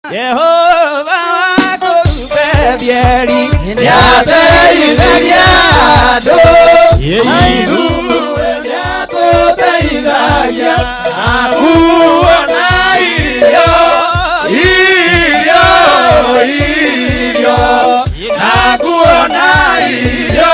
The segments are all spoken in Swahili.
Yehova wakubebieri Nyateizagiado Yehidu Nyatoteizagia Akuona ilio Ilio Ilio Akuona ilio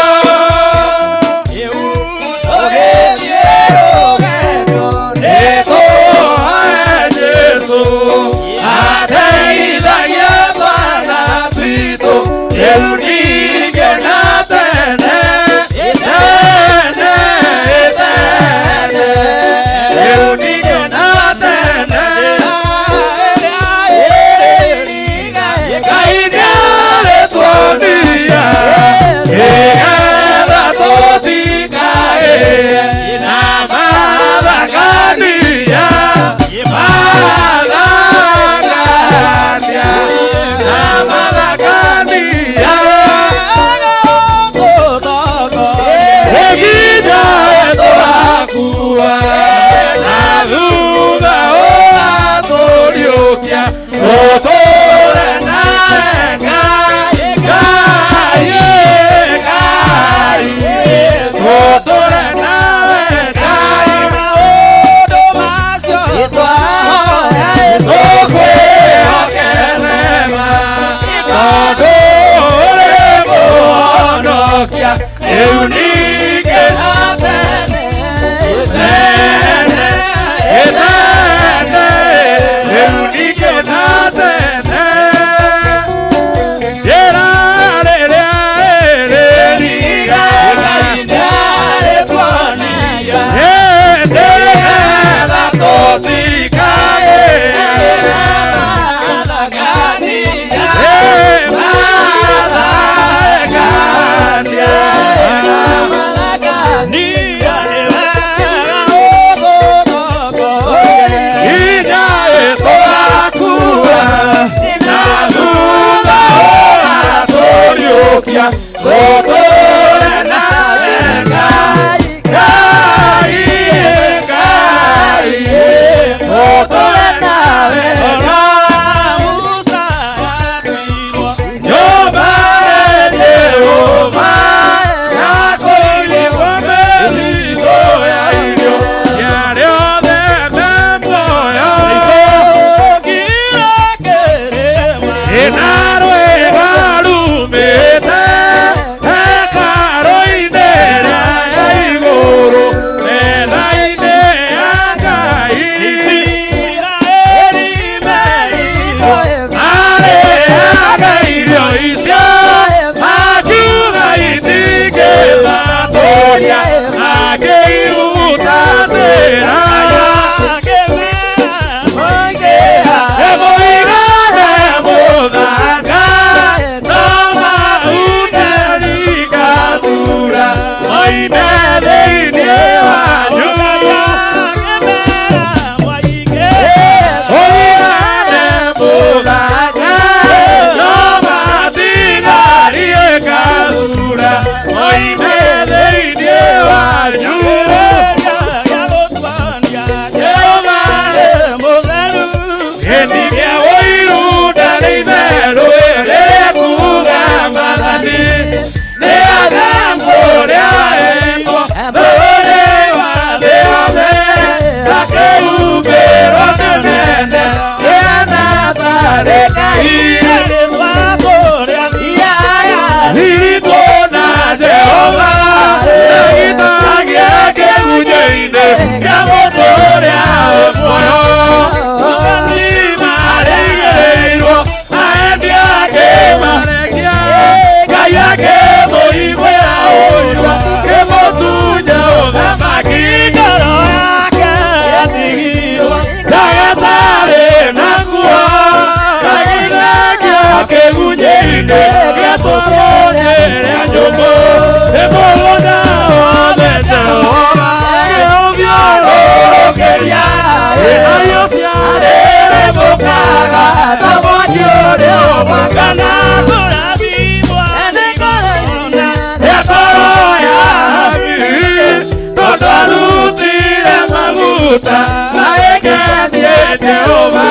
Jehová.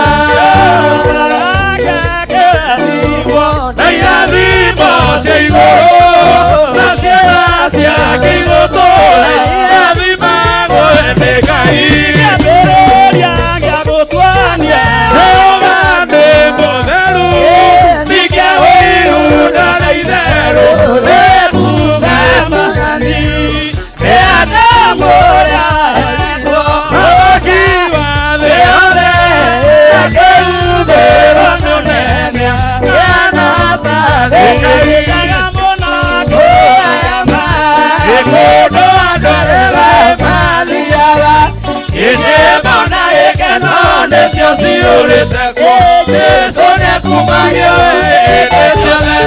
ciũrĩte kuo Jesũ nĩakumagio hĩndĩ ciothe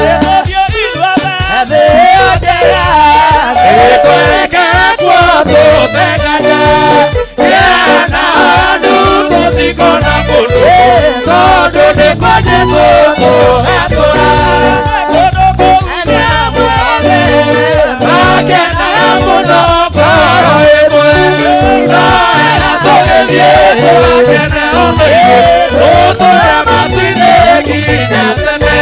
gĩtwerekera kuo tũteganya kĩana handũ tũtikona kũndũ tondũ nĩ kwa Jesũ tũgatũra makenaga mũno ngoro ĩmwe noera tũgĩthiĩ tũgakene ũmĩrĩ tũtũre matu-inĩ nginya tene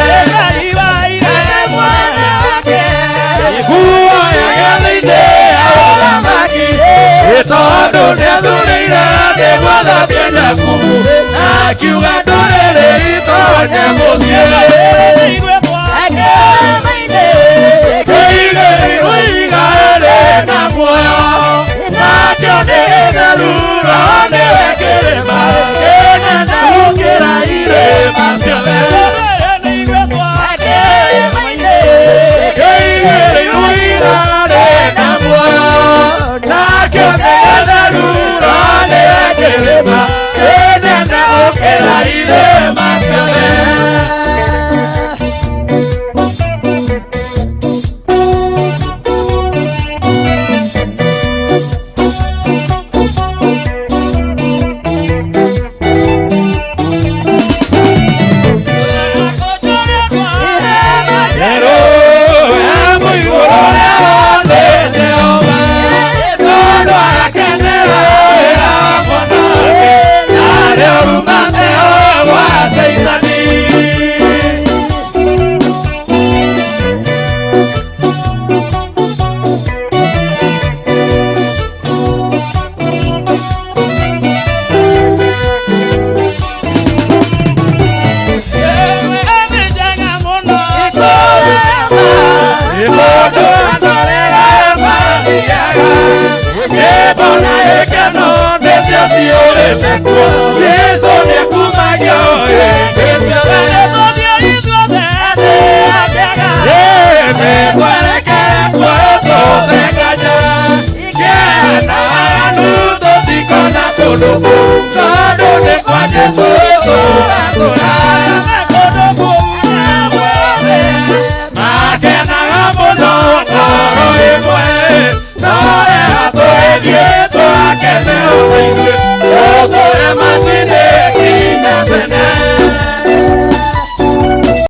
iguoyaga thĩinĩ ya ũthamaki tondũ nĩathurĩire thĩ gwathambia Jakubu na akiuga ndũrĩrĩ itonye mũciĩ kĩigĩrĩirwo igai na muoyo nakĩo nĩ gĩtheruro nĩwe kĩrĩma kĩnene gũkĩra irĩma ciothe kĩigĩrĩirwo igai na muoyo nakĩo nĩ gĩtheruro nĩwe kĩrĩma kĩnene gũkĩra irĩma ciothe Jesũ nĩakumagio hĩndĩ ciothe nĩtwerekere kuo tũteganya kĩana handũ tũtikona kũndũ tondũ nĩ kwa Jesũ tũratũra